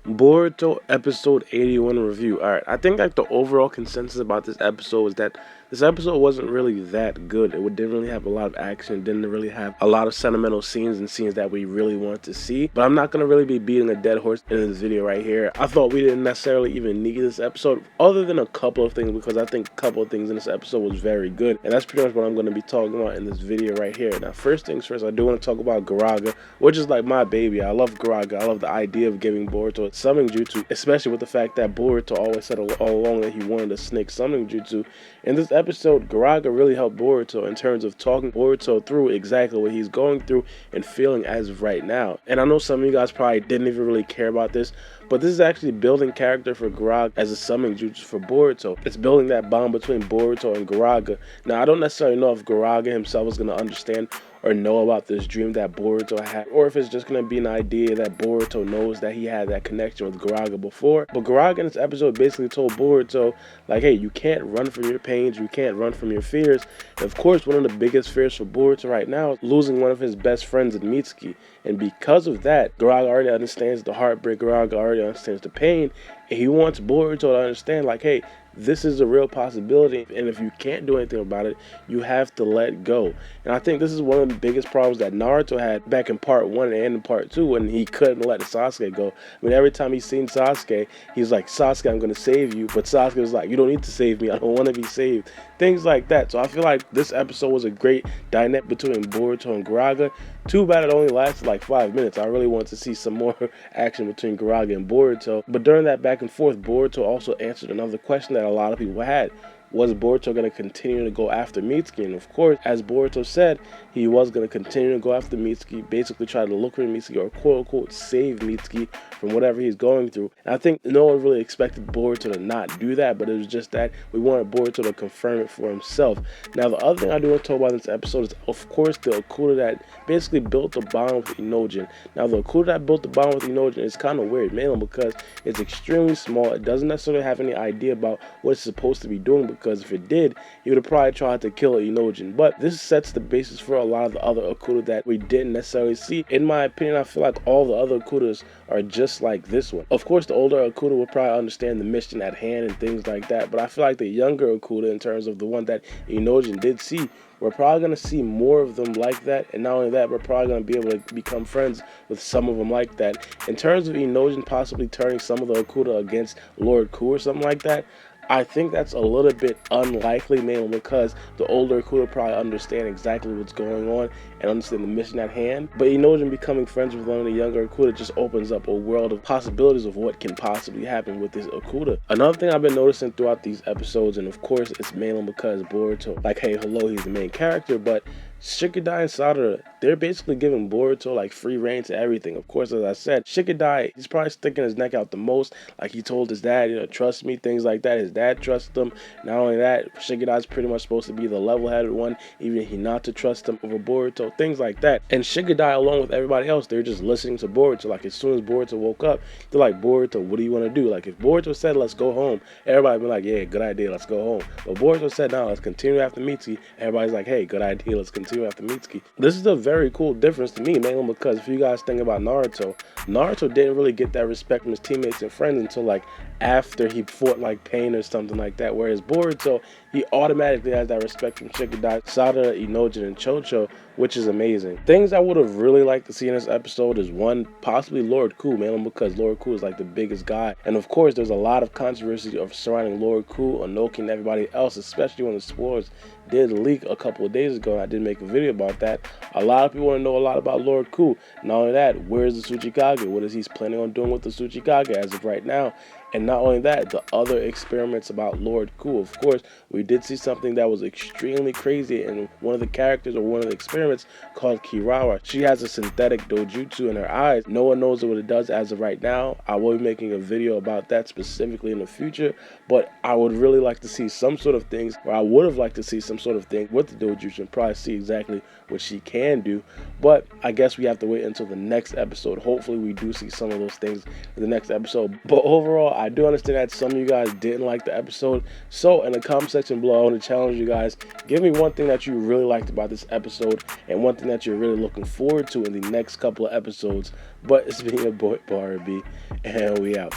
Boruto episode 81 review. Alright, I think like the overall consensus about this episode is that this episode wasn't really that good. It didn't really have a lot of action, didn't really have a lot of sentimental scenes and scenes that we really wanted to see. But I'm not going to really be beating a dead horse in this video right here. I thought we didn't necessarily even need this episode, other than a couple of things, because I think a couple of things in this episode was very good. And that's pretty much what I'm going to be talking about in this video right here. Now, first things first, I do want to talk about Garaga, which is like my baby. I love Garaga. I love the idea of giving Boruto a summoning jutsu, especially with the fact that Boruto always said all along that he wanted a snake summoning jutsu. In this episode, Garaga really helped Boruto in terms of talking Boruto through exactly what he's going through and feeling as of right now. And I know some of you guys probably didn't even really care about this, but this is actually building character for Garaga as a summoning jutsu for Boruto. It's building that bond between Boruto and Garaga. Now, I don't necessarily know if Garaga himself is going to understand or know about this dream that Boruto had, or if it's just going to be an idea that Boruto knows that he had that connection with Garaga before. But Garaga in this episode basically told Boruto, like, hey, you can't run from your pains, you can't run from your fears. And of course, one of the biggest fears for Boruto right now is losing one of his best friends in Mitsuki. And because of that, Garaga already understands the heartbreak, Garaga already understands the pain, and he wants Boruto to understand, like, hey, this is a real possibility, and if you can't do anything about it, you have to let go. And I think this is one of the biggest problems that Naruto had back in part 1 and in part 2 when he couldn't let Sasuke go. I mean, every time he's seen Sasuke, he's like, Sasuke, I'm going to save you. But Sasuke was like, you don't need to save me. I don't want to be saved. Things like that. So I feel like this episode was a great dynamic between Boruto and Garaga. Too bad it only lasted like 5 minutes. I really wanted to see some more action between Garaga and Boruto. But during that back and forth, Boruto also answered another question that a lot of people had. Was Boruto going to continue to go after Mitsuki? And of course, as Boruto said, he was going to continue to go after Mitsuki, basically try to look for Mitsuki, or quote-unquote save Mitsuki from whatever he's going through. And I think no one really expected Boruto to not do that, but it was just that we wanted Boruto to confirm it for himself. Now, the other thing I do want to talk about in this episode is, of course, the Okuda that basically built the bond with Inojin. Now, the Okuda that built the bond with Inojin is kind of weird, mainly because it's extremely small. It doesn't necessarily have any idea about what it's supposed to be doing, because if it did, he would have probably tried to kill Inojin. But this sets the basis for a lot of the other Okuda that we didn't necessarily see. In my opinion, I feel like all the other Okudas are just like this one. Of course, the older Okuda will probably understand the mission at hand and things like that, but I feel like the younger Okuda, in terms of the one that Inojin did see, we're probably going to see more of them like that. And not only that, we're probably going to be able to become friends with some of them like that. In terms of Inojin possibly turning some of the Okuda against Lord Ku or something like that, I think that's a little bit unlikely, mainly because the older Okuda probably understand exactly what's going on and understand the mission at hand. But Inojin becoming friends with one of the younger Okuda just opens up a world of possibilities of what can possibly happen with this Okuda. Another thing I've been noticing throughout these episodes, and of course it's mainly because Boruto, like, hey, hello, he's the main character, but Shikadai and Sarada, they're basically giving Boruto like free reign to everything. Of course, as I said, Shikadai, he's probably sticking his neck out the most. Like, he told his dad, trust me, things like that. His dad trusted him. Not only that, Shikadai's pretty much supposed to be the level-headed one, even if he not to trust him over Boruto, things like that. And Shikadai, along with everybody else, they're just listening to Boruto. Like, as soon as Boruto woke up, they're like, Boruto, what do you want to do? Like, if Boruto said, let's go home, everybody would be like, yeah, good idea, let's go home. But Boruto said, no, let's continue after Mitsuki. Everybody's like, hey, good idea, let's continue after Mitsuki. This is a very cool difference to me, mainly because if you guys think about Naruto didn't really get that respect from his teammates and friends until like after he fought like Pain or something like that, whereas Boruto, he automatically has that respect from Shikadai, Sarada, Inojin, and Chocho, which is amazing. Things I would have really liked to see in this episode is, one, possibly Lord Ku, mainly because Lord Ku is like the biggest guy. And of course, there's a lot of controversy of surrounding Lord Ku, Onoki, and everybody else, especially when the spoilers did leak a couple of days ago, and I did make a video about that. A lot of people want to know a lot about Lord Ku. Not only that, where's the tsuchikage? What is he planning on doing with the tsuchikage as of right now? And not only that, the other experiments about Lord Ku. Of course, we did see something that was extremely crazy in one of the characters or one of the experiments called Kirawa. She has a synthetic dojutsu in her eyes. No one knows what it does as of right now. I will be making a video about that specifically in the future, but I would really like to see some sort of things, or I would have liked to see some sort of thing with the dojutsu and probably see exactly what she can do. But I guess we have to wait until the next episode. Hopefully we do see some of those things in the next episode. But overall, I do understand that some of you guys didn't like the episode. So in the comment section below, I want to challenge you guys. Give me one thing that you really liked about this episode and one thing that you're really looking forward to in the next couple of episodes. But it's been your boy, Baara, and we out.